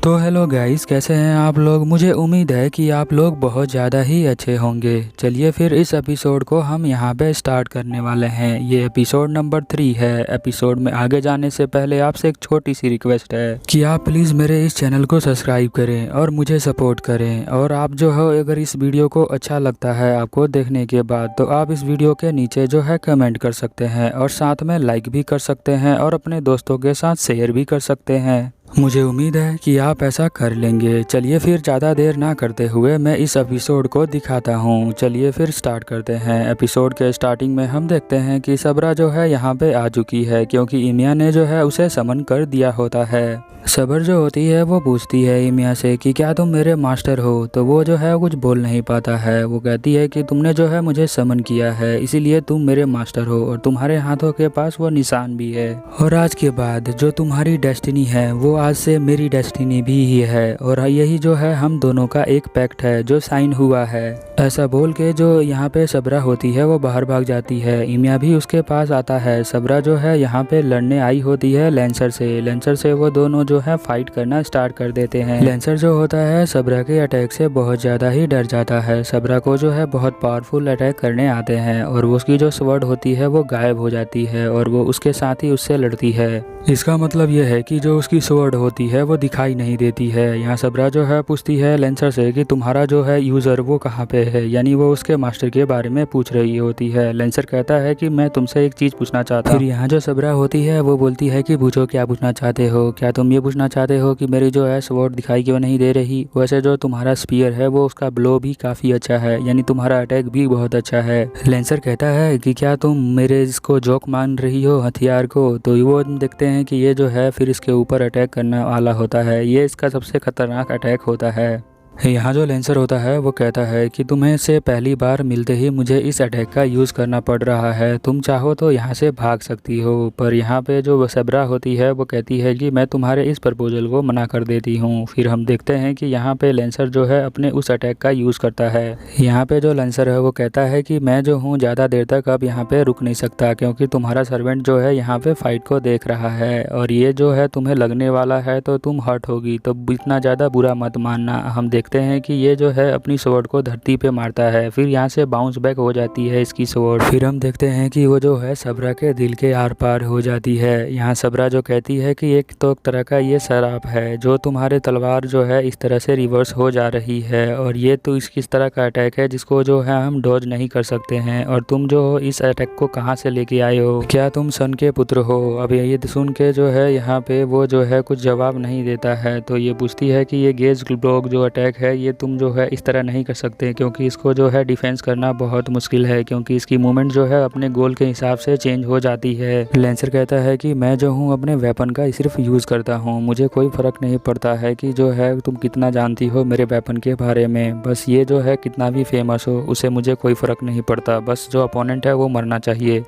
तो hello guys, कैसे हैं आप लोग। मुझे उम्मीद है कि आप लोग बहुत ज़्यादा ही अच्छे होंगे। चलिए फिर इस एपिसोड को हम यहाँ पे स्टार्ट करने वाले हैं। ये एपिसोड नंबर 3 है। एपिसोड में आगे जाने से पहले आपसे एक छोटी सी रिक्वेस्ट है कि आप प्लीज़ मेरे इस चैनल को सब्सक्राइब करें और मुझे सपोर्ट करें। और आप जो है अगर इस वीडियो को अच्छा लगता है आपको देखने के बाद, तो आप इस वीडियो के नीचे जो है कमेंट कर सकते हैं और साथ में लाइक भी कर सकते हैं और अपने दोस्तों के साथ शेयर भी कर सकते हैं। मुझे उम्मीद है कि आप ऐसा कर लेंगे। चलिए फिर ज़्यादा देर ना करते हुए मैं इस एपिसोड को दिखाता हूँ। चलिए फिर स्टार्ट करते हैं। एपिसोड के स्टार्टिंग में हम देखते हैं कि सबरा जो है यहाँ पे आ चुकी है, क्योंकि इमिया ने जो है उसे समन कर दिया होता है। सबर जो होती है वो पूछती है इमिया से कि क्या तुम मेरे मास्टर हो, तो वो जो है कुछ बोल नहीं पाता है। वो कहती है कि तुमने जो है मुझे समन किया है, इसीलिए तुम मेरे मास्टर हो और तुम्हारे हाथों के पास वो निशान भी है। और आज के बाद जो तुम्हारी डेस्टिनी है वो आज से मेरी डेस्टिनी भी ही है, और यही जो है हम दोनों का एक पैक्ट है जो साइन हुआ है। ऐसा बोल के जो यहाँ पे सबरा होती है वो बाहर भाग जाती है। इमिया भी उसके पास आता है। सबरा जो है यहाँ पे लड़ने आई होती है लेंसर से वो दोनों जो है फाइट करना स्टार्ट कर देते हैं। लेंसर जो होता है सबरा के अटैक से बहुत ज़्यादा ही डर जाता है। सबरा को जो है बहुत पावरफुल अटैक करने आते हैं और उसकी जो स्वॉर्ड होती है वो गायब हो जाती है और वो उसके साथ ही उससे लड़ती है। इसका मतलब यह है कि जो उसकी स्वॉर्ड होती है वो दिखाई नहीं देती है। यहाँ सबरा जो है पूछती है लेंसर से कि तुम्हारा जो है यूज़र वो कहाँ पे है, यानी वो उसके मास्टर के बारे में पूछ रही होती है। लेंसर कहता है कि मैं तुमसे एक चीज़ पूछना चाहता हूँ। फिर यहाँ जो सबरा होती है वो बोलती है कि पूछो, क्या पूछना चाहते हो। क्या तुम ये पूछना चाहते हो कि मेरी जो है स्वॉर्ड दिखाई क्यों नहीं दे रही। वैसे जो तुम्हारा स्पीयर है वो उसका ब्लो भी काफ़ी अच्छा है, यानी तुम्हारा अटैक भी बहुत अच्छा है। लेंसर कहता है कि क्या तुम मेरे इसको जोक मान रही हो हथियार को। तो वो देखते हैं कि ये जो है फिर इसके ऊपर अटैक करने वाला होता है। ये इसका सबसे खतरनाक अटैक होता है। यहाँ जो लेंसर होता है वो कहता है कि तुम्हें से पहली बार मिलते ही मुझे इस अटैक का यूज़ करना पड़ रहा है। तुम चाहो तो यहाँ से भाग सकती हो। पर यहाँ पे जो सबरा होती है वो कहती है कि मैं तुम्हारे इस प्रपोजल को मना कर देती हूँ। फिर हम देखते हैं कि यहाँ पे लेंसर जो है अपने उस अटैक का यूज़ करता है। यहाँ पे जो लेंसर है वो कहता है कि मैं जो हूँ ज़्यादा देर तक अब यहाँ पे रुक नहीं सकता, क्योंकि तुम्हारा सर्वेंट जो है यहाँ पे फाइट को देख रहा है और ये जो है तुम्हें लगने वाला है तो तुम हर्ट होगी। तो इतना ज़्यादा बुरा मत मानना। हम देखते हैं कि ये जो है अपनी स्वॉर्ड को धरती पे मारता है। फिर यहाँ से बाउंस बैक हो जाती है इसकी स्वॉर्ड। फिर हम देखते हैं कि वो जो है सबरा के दिल के आर पार हो जाती है। यहाँ सबरा जो कहती है कि एक तो तरह का ये शराब है जो तुम्हारे तलवार जो है इस तरह से रिवर्स हो जा रही है, और ये तो इस तरह का अटैक है जिसको जो है हम डॉज नहीं कर सकते हैं। और तुम जो हो इस अटैक को कहाँ से लेके आए हो, क्या तुम सन के पुत्र हो। अब ये सुन के जो है यहाँ पे वो जो है कुछ जवाब नहीं देता है। तो ये पूछती है कि ये गेज ब्लॉक जो अटैक है ये तुम जो है इस तरह नहीं कर सकते, क्योंकि इसको जो है डिफेंस करना बहुत मुश्किल है, क्योंकि इसकी मूवमेंट जो है अपने गोल के हिसाब से चेंज हो जाती है। लेंसर कहता है कि मैं जो हूँ अपने वेपन का सिर्फ यूज़ करता हूँ, मुझे कोई फ़र्क नहीं पड़ता है कि जो है तुम कितना जानती हो मेरे वेपन के बारे में। बस ये जो है कितना भी फेमस हो उसे मुझे कोई फ़र्क नहीं पड़ता, बस जो अपोनेंट है वो मरना चाहिए।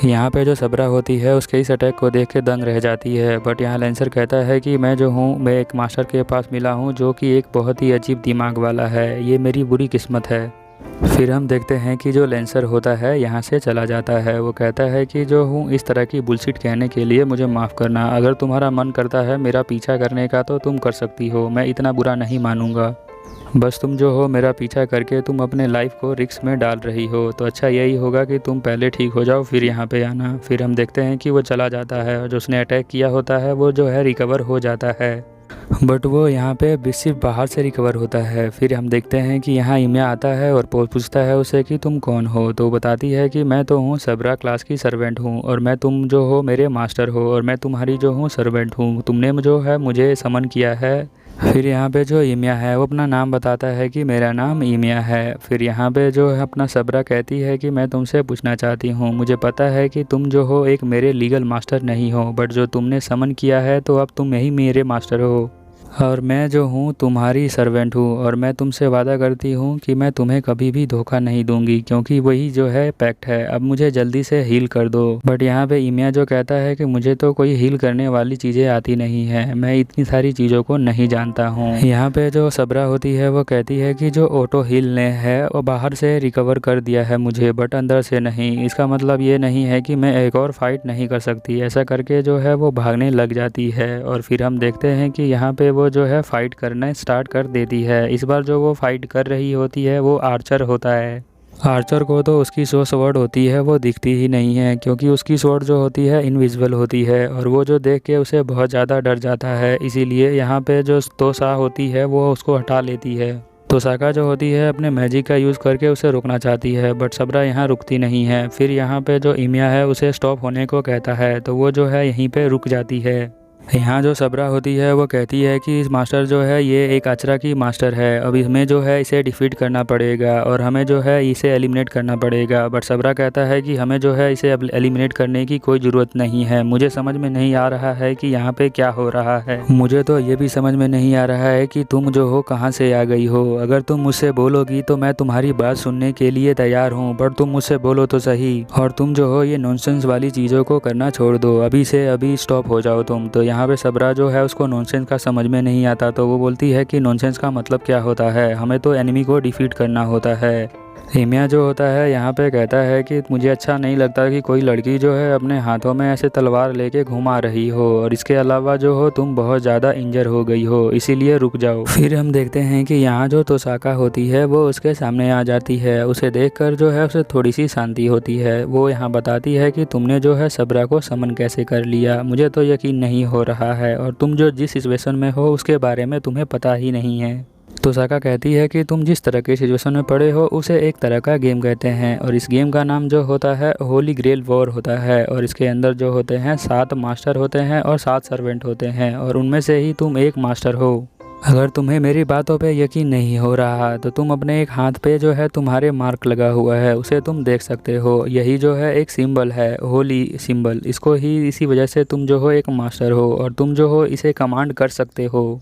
यहाँ पे जो सबरा होती है उसके इस अटैक को देख के दंग रह जाती है। बट यहाँ लेंसर कहता है कि मैं जो हूँ मैं एक मास्टर के पास मिला हूँ जो कि एक बहुत ही अजीब दिमाग वाला है, ये मेरी बुरी किस्मत है। फिर हम देखते हैं कि जो लेंसर होता है यहाँ से चला जाता है। वो कहता है कि जो हूँ इस तरह की बुलशिट कहने के लिए मुझे माफ़ करना। अगर तुम्हारा मन करता है मेरा पीछा करने का तो तुम कर सकती हो, मैं इतना बुरा नहीं मानूंगा। बस तुम जो हो मेरा पीछा करके तुम अपने लाइफ को रिस्क में डाल रही हो, तो अच्छा यही होगा कि तुम पहले ठीक हो जाओ फिर यहाँ पे आना। फिर हम देखते हैं कि वो चला जाता है और जो उसने अटैक किया होता है वो जो है रिकवर हो जाता है, बट वो यहाँ पे सिर्फ बाहर से रिकवर होता है। फिर हम देखते हैं कि यहाँ इमिया आता है और पूछता है उसे कि तुम कौन हो। तो बताती है कि मैं तो हूँ सबरा क्लास की सर्वेंट हूँ और मैं तुम जो हो मेरे मास्टर हो और मैं तुम्हारी जो हूँ सर्वेंट हूँ, तुमने जो है मुझे समन किया है। फिर यहाँ पे जो इमिया है वो अपना नाम बताता है कि मेरा नाम इमिया है। फिर यहाँ पे जो है अपना सबरा कहती है कि मैं तुमसे पूछना चाहती हूँ, मुझे पता है कि तुम जो हो एक मेरे लीगल मास्टर नहीं हो, बट जो तुमने समन किया है तो अब तुम यही मेरे मास्टर हो और मैं जो हूँ तुम्हारी सर्वेंट हूँ। और मैं तुमसे वादा करती हूँ कि मैं तुम्हें कभी भी धोखा नहीं दूंगी, क्योंकि वही जो है पैक्ट है। अब मुझे जल्दी से हील कर दो। बट यहाँ पे इमिया जो कहता है कि मुझे तो कोई हील करने वाली चीज़ें आती नहीं है, मैं इतनी सारी चीज़ों को नहीं जानता हूँ। यहाँ पे जो सबरा होती है वो कहती है कि जो ऑटो हील ने है वो बाहर से रिकवर कर दिया है मुझे, बट अंदर से नहीं। इसका मतलब ये नहीं है कि मैं एक और फाइट नहीं कर सकती। ऐसा करके जो है वो भागने लग जाती है। और फिर हम देखते हैं कि यहाँ पे वो जो है फ़ाइट करना स्टार्ट कर देती है। इस बार जो वो फ़ाइट कर रही होती है वो आर्चर होता है। आर्चर को तो उसकी जो स्वॉर्ड होती है वो दिखती ही नहीं है, क्योंकि उसकी स्वॉर्ड जो होती है इनविजिबल होती है और वो जो देख के उसे बहुत ज़्यादा डर जाता है। इसीलिए यहाँ पे जो तोसा होती है वो उसको हटा लेती है। तोसाका जो होती है अपने मैजिक का यूज़ करके उसे रोकना चाहती है, बट सबरा यहाँ रुकती नहीं है। फिर यहाँ पे जो इमिया है उसे स्टॉप होने को कहता है, तो वो जो है यहीं पे रुक जाती है। यहाँ जो सबरा होती है वो कहती है कि इस मास्टर जो है ये एक अचरा की मास्टर है, अब हमें जो है इसे डिफीट करना पड़ेगा और हमें जो है इसे एलिमिनेट करना पड़ेगा। बट सबरा कहता है कि हमें जो है इसे एलिमिनेट करने की कोई ज़रूरत नहीं है। मुझे समझ में नहीं आ रहा है कि यहाँ पे क्या हो रहा है। मुझे तो ये भी समझ में नहीं आ रहा है कि तुम जो हो कहाँ से आ गई हो। अगर तुम मुझसे बोलोगी तो मैं तुम्हारी बात सुनने के लिए तैयार हूँ, बट तुम मुझसे बोलो तो सही। और तुम जो हो ये नॉनसेंस वाली चीज़ों को करना छोड़ दो, अभी से अभी स्टॉप हो जाओ तुम। तो यहाँ पे सबरा जो है उसको नॉनसेंस का समझ में नहीं आता, तो वो बोलती है कि नॉनसेंस का मतलब क्या होता है, हमें तो एनिमी को डिफीट करना होता है। हिमिया जो होता है यहाँ पे कहता है कि मुझे अच्छा नहीं लगता कि कोई लड़की जो है अपने हाथों में ऐसे तलवार लेके घुमा रही हो, और इसके अलावा जो हो तुम बहुत ज़्यादा इंजर हो गई हो, इसीलिए रुक जाओ। फिर हम देखते हैं कि यहाँ जो तोसाका होती है वो उसके सामने आ जाती है। उसे देखकर जो है उसे थोड़ी सी शांति होती है। वो यहाँ बताती है कि तुमने जो है सबरा को समन कैसे कर लिया, मुझे तो यकीन नहीं हो रहा है, और तुम जो जिस सिचुएशन में हो उसके बारे में तुम्हें पता ही नहीं है। तोसाका कहती है कि तुम जिस तरह के सिचुएशन में पड़े हो उसे एक तरह का गेम कहते हैं, और इस गेम का नाम जो होता है होली ग्रेल वॉर होता है, और इसके अंदर जो होते हैं 7 मास्टर होते हैं और 7 सर्वेंट होते हैं, और उनमें से ही तुम एक मास्टर हो। अगर तुम्हें मेरी बातों पे यकीन नहीं हो रहा तो तुम अपने एक हाथ पे जो है तुम्हारे मार्क लगा हुआ है उसे तुम देख सकते हो। यही जो है एक सिंबल है, होली सिंबल। इसको ही इसी वजह से तुम जो हो एक मास्टर हो और तुम जो हो इसे कमांड कर सकते हो।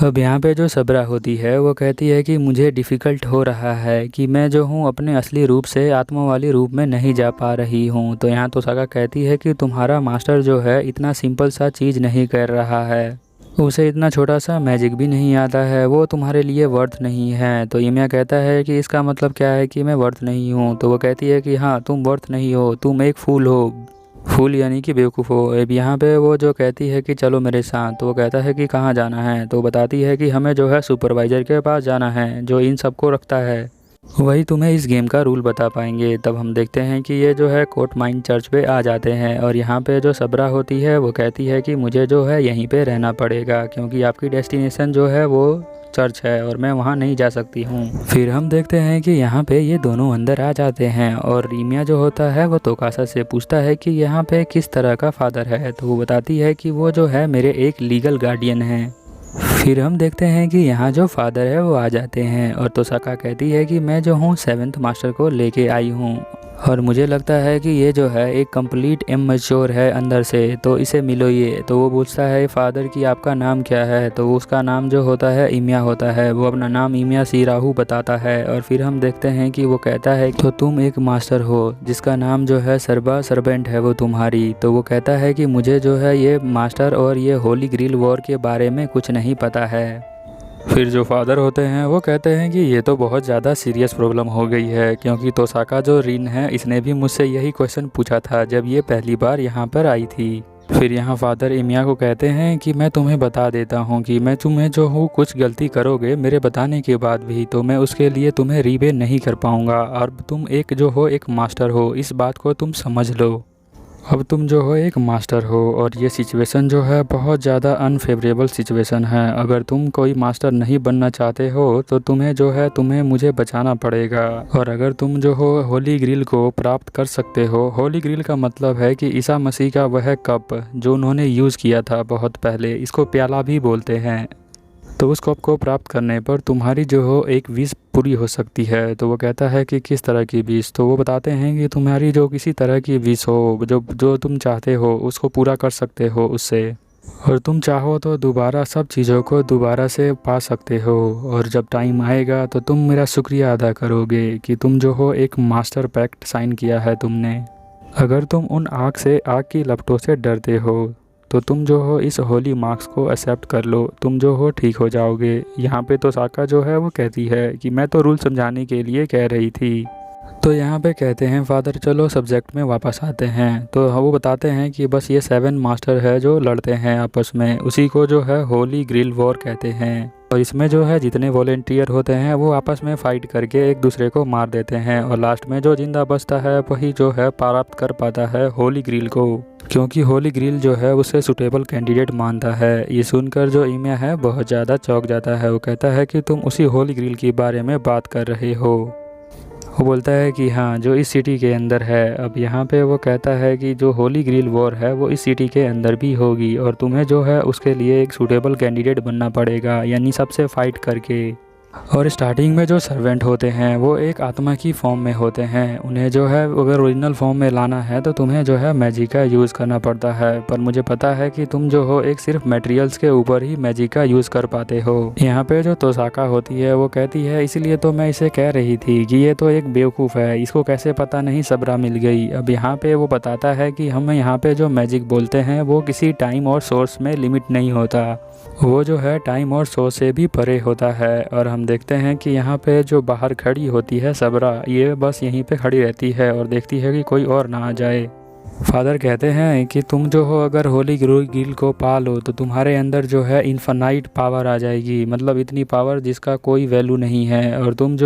अब यहाँ पे जो सबरा होती है वो कहती है कि मुझे डिफ़िकल्ट हो रहा है कि मैं जो हूँ अपने असली रूप से आत्मा वाली रूप में नहीं जा पा रही हूँ। तो यहाँ तोसाका कहती है कि तुम्हारा मास्टर जो है इतना सिंपल सा चीज़ नहीं कर रहा है, उसे इतना छोटा सा मैजिक भी नहीं आता है, वो तुम्हारे लिए वर्थ नहीं है। तो इमिया कहता है कि इसका मतलब क्या है कि मैं वर्थ नहीं हूँ। तो वो कहती है कि हाँ तुम वर्थ नहीं हो, तुम एक फूल हो। फूल यानी कि बेवकूफ़ हो। अब यहाँ पे वो जो कहती है कि चलो मेरे साथ, तो वो कहता है कि कहाँ जाना है। तो बताती है कि हमें जो है सुपरवाइज़र के पास जाना है जो इन सबको रखता है, वही तुम्हें इस गेम का रूल बता पाएंगे। तब हम देखते हैं कि ये जो है कोर्ट माइन चर्च पे आ जाते हैं, और यहाँ पे जो सबरा होती है वो कहती है कि मुझे जो है यहीं पे रहना पड़ेगा, क्योंकि आपकी डेस्टिनेशन जो है वो चर्च है और मैं वहाँ नहीं जा सकती हूँ। फिर हम देखते हैं कि यहाँ पे ये दोनों अंदर आ जाते हैं, और रीमिया जो होता है वो तोकासा से पूछता है कि यहाँ पे किस तरह का फादर है। तो वो बताती है कि वो जो है मेरे एक लीगल गार्डियन हैं। फिर हम देखते हैं कि यहाँ जो फादर है वो आ जाते हैं, और तोसाका कहती है कि मैं जो हूँ 7th मास्टर को लेके आई हूँ, और मुझे लगता है कि ये जो है एक कंप्लीट इमेच्योर है अंदर से, तो इसे मिलो ये। तो वो पूछता है फादर कि आपका नाम क्या है। तो उसका नाम जो होता है इमिया होता है। वो अपना नाम इमिया सीराहू बताता है, और फिर हम देखते हैं कि वो कहता है तो तुम एक मास्टर हो जिसका नाम जो है सर्बा सर्वेंट है वो तुम्हारी। तो वो कहता है कि मुझे जो है ये मास्टर और ये होली ग्रिल वॉर के बारे में कुछ नहीं पता है। फिर जो फादर होते हैं वो कहते हैं कि ये तो बहुत ज़्यादा सीरियस प्रॉब्लम हो गई है, क्योंकि तोसाका जो रिन है इसने भी मुझसे यही क्वेश्चन पूछा था जब ये पहली बार यहाँ पर आई थी। फिर यहाँ फादर इमिया को कहते हैं कि मैं तुम्हें बता देता हूँ कि मैं तुम्हें जो हूँ कुछ गलती करोगे मेरे बताने के बाद भी, तो मैं उसके लिए तुम्हें रीबे नहीं कर पाऊँगा, और तुम एक जो हो एक मास्टर हो, इस बात को तुम समझ लो। अब तुम जो हो एक मास्टर हो, और ये सिचुएशन जो है बहुत ज़्यादा अनफेवरेबल सिचुएशन है। अगर तुम कोई मास्टर नहीं बनना चाहते हो तो तुम्हें जो है तुम्हें मुझे बचाना पड़ेगा, और अगर तुम जो हो होली ग्रिल को प्राप्त कर सकते हो। होली ग्रिल का मतलब है कि ईसा मसीह का वह कप जो उन्होंने यूज़ किया था बहुत पहले, इसको प्याला भी बोलते हैं। तो उस कप को प्राप्त करने पर तुम्हारी जो हो एक विश पूरी हो सकती है। तो वो कहता है कि किस तरह की विश। तो वो बताते हैं कि तुम्हारी जो किसी तरह की विश हो जो तुम चाहते हो उसको पूरा कर सकते हो उससे, और तुम चाहो तो दोबारा सब चीज़ों को दोबारा से पा सकते हो, और जब टाइम आएगा तो तुम मेरा शुक्रिया अदा करोगे कि तुम जो हो एक मास्टर पैक्ट साइन किया है तुमने। अगर तुम उन आग की लपटों से डरते हो तो तुम जो हो इस होली मार्क्स को एक्सेप्ट कर लो, तुम जो हो ठीक हो जाओगे। यहाँ पे तोसाका जो है वो कहती है कि मैं तो रूल समझाने के लिए कह रही थी। तो यहाँ पे कहते हैं फादर चलो सब्जेक्ट में वापस आते हैं। तो वो बताते हैं कि बस ये 7 मास्टर है जो लड़ते हैं आपस में, उसी को जो है होली ग्रिल वॉर कहते हैं। और इसमें जो है जितने वॉलेंटियर होते हैं वो आपस में फ़ाइट करके एक दूसरे को मार देते हैं, और लास्ट में जो जिंदा बचता है वही जो है प्राप्त कर पाता है होली ग्रिल को, क्योंकि होली ग्रिल जो है उसे सुटेबल कैंडिडेट मानता है। ये सुनकर जो ईमिया है बहुत ज़्यादा चौंक जाता है। वो कहता है कि तुम उसी होली ग्रिल के बारे में बात कर रहे हो। वो बोलता है कि हाँ, जो इस सिटी के अंदर है। अब यहाँ पे वो कहता है कि जो होली ग्रिल वॉर है वो इस सिटी के अंदर भी होगी, और तुम्हें जो है उसके लिए एक सूटेबल कैंडिडेट बनना पड़ेगा, यानी सबसे फ़ाइट करके। और स्टार्टिंग में जो सर्वेंट होते हैं वो एक आत्मा की फॉर्म में होते हैं। उन्हें जो है अगर ओरिजिनल फॉर्म में लाना है तो तुम्हें जो है मैजिक का यूज़ करना पड़ता है, पर मुझे पता है कि तुम जो हो एक सिर्फ मटेरियल्स के ऊपर ही मैजिक का यूज़ कर पाते हो। यहाँ पे जो तोसाका होती है वो कहती है इसलिए तो मैं इसे कह रही थी कि ये तो एक बेवकूफ़ है, इसको कैसे पता नहीं सबरा मिल गई। अब यहाँ पे वो बताता है कि हम यहाँ पे जो मैजिक बोलते हैं वो किसी टाइम और सोर्स में लिमिट नहीं होता, वो जो है टाइम और सोर्स से भी परे होता है। और हम देखते हैं कि यहाँ पे जो बाहर खड़ी होती है सबरा, ये बस यहीं पे खड़ी रहती है और देखती है कि कोई और ना आ जाए। फादर कहते हैं कि तुम जो हो अगर होली ग्रिल को पा लो तो तुम्हारे अंदर जो है इन्फिनाइट पावर आ जाएगी, मतलब इतनी पावर जिसका कोई वैल्यू नहीं है, और तुम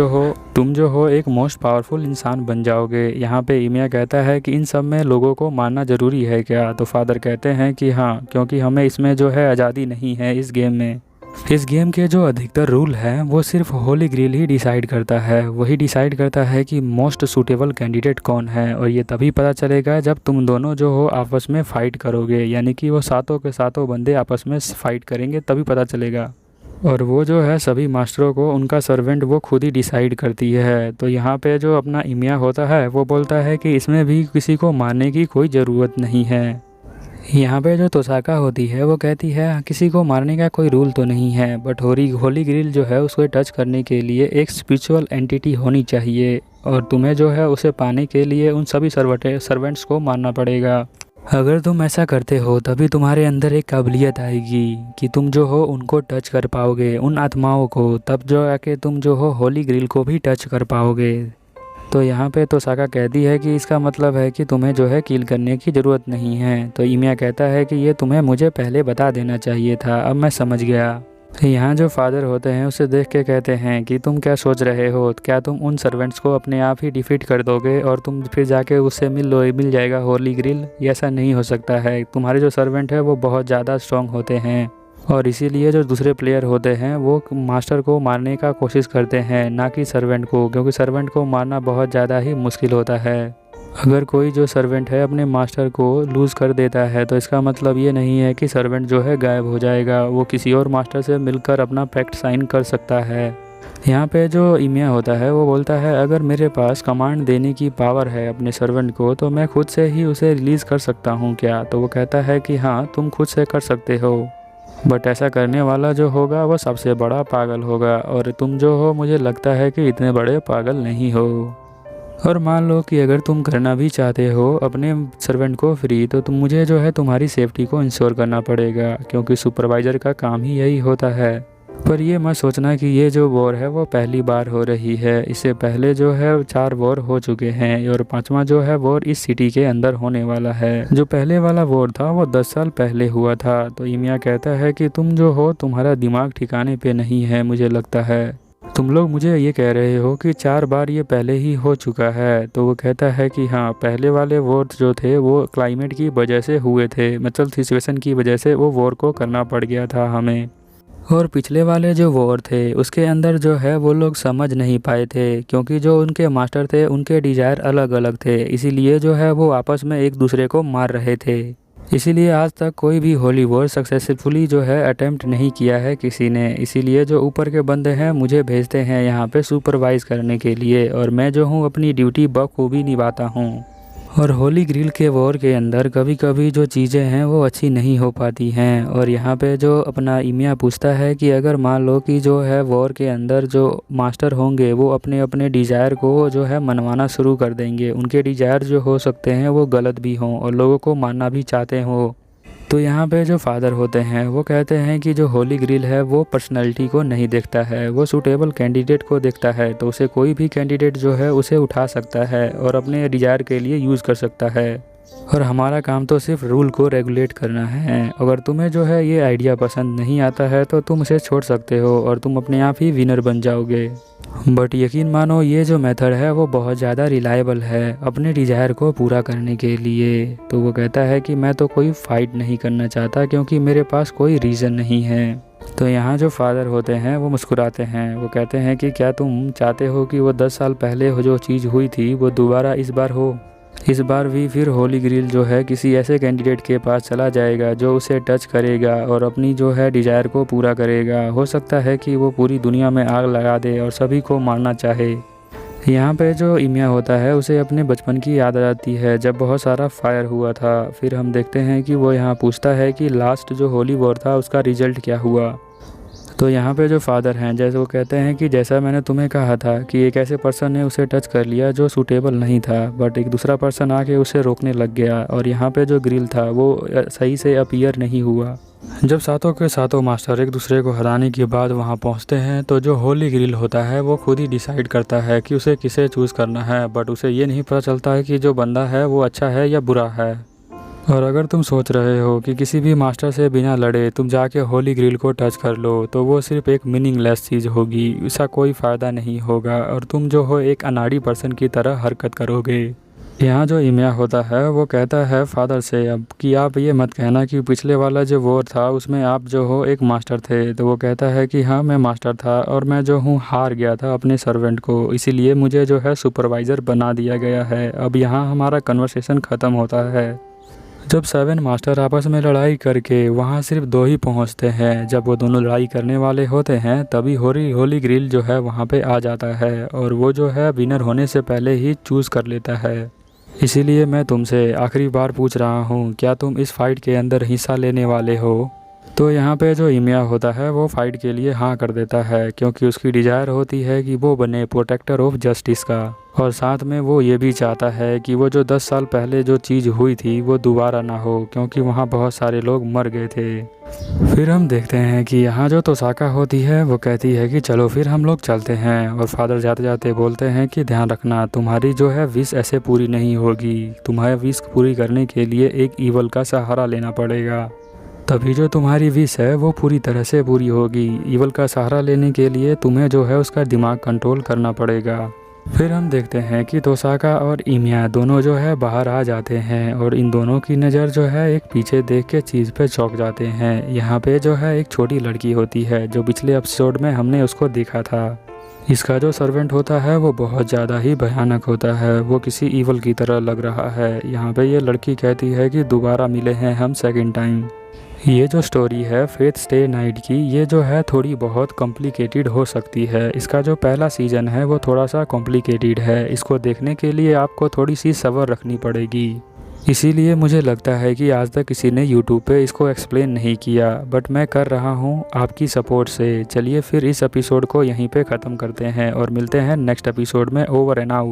जो हो एक मोस्ट पावरफुल इंसान बन जाओगे। यहाँ पे ईमिया कहता है कि इन सब में लोगों को मानना ज़रूरी है क्या? तो फादर कहते हैं कि हाँ, क्योंकि हमें इसमें जो है आज़ादी नहीं है। इस गेम में इस गेम के जो अधिकतर रूल हैं वो सिर्फ होली ग्रिल ही डिसाइड करता है। वही डिसाइड करता है कि मोस्ट सूटेबल कैंडिडेट कौन है, और ये तभी पता चलेगा जब तुम दोनों जो हो आपस में फ़ाइट करोगे, यानी कि वो सातों के सातों बंदे आपस में फ़ाइट करेंगे तभी पता चलेगा। और वो जो है सभी मास्टरों को उनका सर्वेंट वो खुद ही डिसाइड करती है। तो यहाँ पे जो अपना ईमिया होता है वो बोलता है कि इसमें भी किसी को मारने की कोई ज़रूरत नहीं है। यहाँ पे जो तोसाका होती है वो कहती है किसी को मारने का कोई रूल तो नहीं है, बट होली ग्रिल जो है उसको टच करने के लिए एक स्पिरिचुअल एंटिटी होनी चाहिए, और तुम्हें जो है उसे पाने के लिए उन सभी सर्वेंट्स को मारना पड़ेगा। अगर तुम ऐसा करते हो तभी तुम्हारे अंदर एक काबिलियत आएगी कि तुम जो हो उनको टच कर पाओगे, उन आत्माओं को, तब जो आके तुम जो हो होली ग्रिल को भी टच कर पाओगे। तो यहाँ पे तोसाका कहती है कि इसका मतलब है कि तुम्हें जो है किल करने की ज़रूरत नहीं है। तो ईमिया कहता है कि ये तुम्हें मुझे पहले बता देना चाहिए था, अब मैं समझ गया। तो यहाँ जो फादर होते हैं उसे देख के कहते हैं कि तुम क्या सोच रहे हो, क्या तुम उन सर्वेंट्स को अपने आप ही डिफीट कर दोगे और तुम फिर जाके उससे मिल जाएगा होली ग्रिल? ये ऐसा नहीं हो सकता है। तुम्हारे जो सर्वेंट है वो बहुत ज़्यादा स्ट्रॉन्ग होते हैं, और इसीलिए जो दूसरे प्लेयर होते हैं वो मास्टर को मारने का कोशिश करते हैं, ना कि सर्वेंट को, क्योंकि सर्वेंट को मारना बहुत ज़्यादा ही मुश्किल होता है। अगर कोई जो सर्वेंट है अपने मास्टर को लूज़ कर देता है तो इसका मतलब ये नहीं है कि सर्वेंट जो है गायब हो जाएगा, वो किसी और मास्टर से मिलकर अपना पैक्ट साइन कर सकता है। यहाँ पे जो ईमिया होता है वो बोलता है अगर मेरे पास कमांड देने की पावर है अपने सर्वेंट को तो मैं खुद से ही उसे रिलीज़ कर सकता हूँ क्या? तो वो कहता है कि हाँ, तुम खुद से कर सकते हो, बट ऐसा करने वाला जो होगा वो सबसे बड़ा पागल होगा, और तुम जो हो मुझे लगता है कि इतने बड़े पागल नहीं हो। और मान लो कि अगर तुम करना भी चाहते हो अपने सर्वेंट को फ्री, तो तुम मुझे जो है तुम्हारी सेफ्टी को इंश्योर करना पड़ेगा, क्योंकि सुपरवाइज़र का काम ही यही होता है। पर ये मत सोचना कि ये जो वॉर है वो पहली बार हो रही है। इससे पहले जो है 4 वॉर हो चुके हैं, और 5वां जो है वॉर इस सिटी के अंदर होने वाला है। जो पहले वाला वॉर था वो 10 साल पहले हुआ था। तो ईमिया कहता है कि तुम जो हो तुम्हारा दिमाग ठिकाने पे नहीं है, मुझे लगता है तुम लोग मुझे ये कह रहे हो कि 4 बार ये पहले ही हो चुका है। तो वो कहता है कि हाँ, पहले वाले वॉर जो थे वो क्लाइमेट की वजह से हुए थे, मतलब सिचुएशन की वजह से वो वॉर को करना पड़ गया था हमें। और पिछले वाले जो वॉर थे उसके अंदर जो है वो लोग समझ नहीं पाए थे, क्योंकि जो उनके मास्टर थे उनके डिज़ायर अलग अलग थे, इसीलिए जो है वो आपस में एक दूसरे को मार रहे थे। इसीलिए आज तक कोई भी होली वॉर सक्सेसफुली जो है अटेम्प्ट नहीं किया है किसी ने। इसीलिए जो ऊपर के बंदे हैं मुझे भेजते हैं यहाँ पे सुपरवाइज़ करने के लिए, और मैं जो हूँ अपनी ड्यूटी बखूबी निभाता हूँ। और होली ग्रिल के वॉर के अंदर कभी कभी जो चीज़ें हैं वो अच्छी नहीं हो पाती हैं। और यहाँ पे जो अपना ईमिया पूछता है कि अगर मान लो कि जो है वॉर के अंदर जो मास्टर होंगे वो अपने अपने डिज़ायर को जो है मनवाना शुरू कर देंगे, उनके डिज़ायर जो हो सकते हैं वो गलत भी हों और लोगों को मानना भी चाहते हों, तो यहाँ पे जो फादर होते हैं वो कहते हैं कि जो होली ग्रिल है वो पर्सनैलिटी को नहीं देखता है, वो सूटेबल कैंडिडेट को देखता है। तो उसे कोई भी कैंडिडेट जो है उसे उठा सकता है और अपने डिज़ायर के लिए यूज़ कर सकता है। और हमारा काम तो सिर्फ रूल को रेगुलेट करना है। अगर तुम्हें जो है ये आइडिया पसंद नहीं आता है तो तुम इसे छोड़ सकते हो और तुम अपने आप ही विनर बन जाओगे। बट यकीन मानो ये जो मेथड है वो बहुत ज़्यादा रिलायबल है अपने डिज़ायर को पूरा करने के लिए। तो वो कहता है कि मैं तो कोई फ़ाइट नहीं करना चाहता क्योंकि मेरे पास कोई रीज़न नहीं है। तो यहाँ जो फादर होते हैं वो मुस्कुराते हैं। वो कहते हैं कि क्या तुम चाहते हो कि वो 10 साल पहले जो चीज़ हुई थी वो दोबारा इस बार हो? इस बार भी फिर होली ग्रिल जो है किसी ऐसे कैंडिडेट के पास चला जाएगा जो उसे टच करेगा और अपनी जो है डिज़ायर को पूरा करेगा। हो सकता है कि वो पूरी दुनिया में आग लगा दे और सभी को मारना चाहे। यहाँ पे जो इमिया होता है उसे अपने बचपन की याद आ जाती है जब बहुत सारा फायर हुआ था। फिर हम देखते हैं कि वो यहाँ पूछता है कि लास्ट जो होली वॉर था उसका रिजल्ट क्या हुआ। तो यहाँ पे जो फादर हैं जैसे वो कहते हैं कि जैसा मैंने तुम्हें कहा था कि एक ऐसे पर्सन ने उसे टच कर लिया जो सूटेबल नहीं था, बट एक दूसरा पर्सन आके उसे रोकने लग गया और यहाँ पे जो ग्रिल था वो सही से अपीयर नहीं हुआ। जब सातों के सातों मास्टर एक दूसरे को हराने के बाद वहाँ पहुँचते हैं तो जो होली ग्रिल होता है वो खुद ही डिसाइड करता है कि उसे किसे चूज़ करना है, बट उसे ये नहीं पता चलता है कि जो बंदा है वो अच्छा है या बुरा है। और अगर तुम सोच रहे हो कि किसी भी मास्टर से बिना लड़े तुम जाके होली ग्रिल को टच कर लो तो वो सिर्फ एक मीनिंगलेस चीज़ होगी, इसका कोई फ़ायदा नहीं होगा और तुम जो हो एक अनाड़ी पर्सन की तरह हरकत करोगे। यहाँ जो इमिया होता है वो कहता है फादर से अब कि आप ये मत कहना कि पिछले वाला जो वॉर था उसमें आप जो हो एक मास्टर थे। तो वो कहता है कि हाँ मैं मास्टर था और मैं जो हूँ हार गया था अपने सर्वेंट को, इसीलिए मुझे जो है सुपरवाइज़र बना दिया गया है। अब यहाँ हमारा कन्वर्सेशन ख़त्म होता है। जब 7 मास्टर आपस में लड़ाई करके वहाँ सिर्फ 2 ही पहुँचते हैं, जब वो दोनों लड़ाई करने वाले होते हैं तभी होली ग्रिल जो है वहाँ पे आ जाता है और वो जो है विनर होने से पहले ही चूज़ कर लेता है। इसीलिए मैं तुमसे आखिरी बार पूछ रहा हूँ, क्या तुम इस फाइट के अंदर हिस्सा लेने वाले हो? तो यहाँ पे जो इमिया होता है वो फाइट के लिए हाँ कर देता है क्योंकि उसकी डिज़ायर होती है कि वो बने प्रोटेक्टर ऑफ जस्टिस का, और साथ में वो ये भी चाहता है कि वो जो 10 साल पहले जो चीज़ हुई थी वो दोबारा ना हो क्योंकि वहाँ बहुत सारे लोग मर गए थे। फिर हम देखते हैं कि यहाँ जो तोसाका होती है वो कहती है कि चलो फिर हम लोग चलते हैं, और फादर जाते जाते बोलते हैं कि ध्यान रखना तुम्हारी जो है विश ऐसे पूरी नहीं होगी, तुम्हारी विश पूरी करने के लिए एक ईवल का सहारा लेना पड़ेगा, तभी जो तुम्हारी विश है वो पूरी तरह से पूरी होगी। ईवल का सहारा लेने के लिए तुम्हें जो है उसका दिमाग कंट्रोल करना पड़ेगा। फिर हम देखते हैं कि तोसाका और इमिया दोनों जो है बाहर आ जाते हैं और इन दोनों की नज़र जो है एक पीछे देख के चीज़ पे चौंक जाते हैं। यहाँ पे जो है एक छोटी लड़की होती है जो पिछले एपिसोड में हमने उसको देखा था। इसका जो सर्वेंट होता है वो बहुत ज़्यादा ही भयानक होता है, वो किसी ईवल की तरह लग रहा है। यहाँ पे ये लड़की कहती है कि दोबारा मिले हैं हम सेकेंड टाइम। ये जो स्टोरी है फेथ स्टे नाइट की, ये जो है थोड़ी बहुत कॉम्प्लिकेटेड हो सकती है। इसका जो पहला सीज़न है वो थोड़ा सा कॉम्प्लिकेटेड है, इसको देखने के लिए आपको थोड़ी सी सब्र रखनी पड़ेगी। इसीलिए मुझे लगता है कि आज तक किसी ने यूट्यूब पे इसको एक्सप्लेन नहीं किया, बट मैं कर रहा हूँ आपकी सपोर्ट से। चलिए फिर इस एपिसोड को यहीं पे ख़त्म करते हैं और मिलते हैं नेक्स्ट एपिसोड में। Over and out.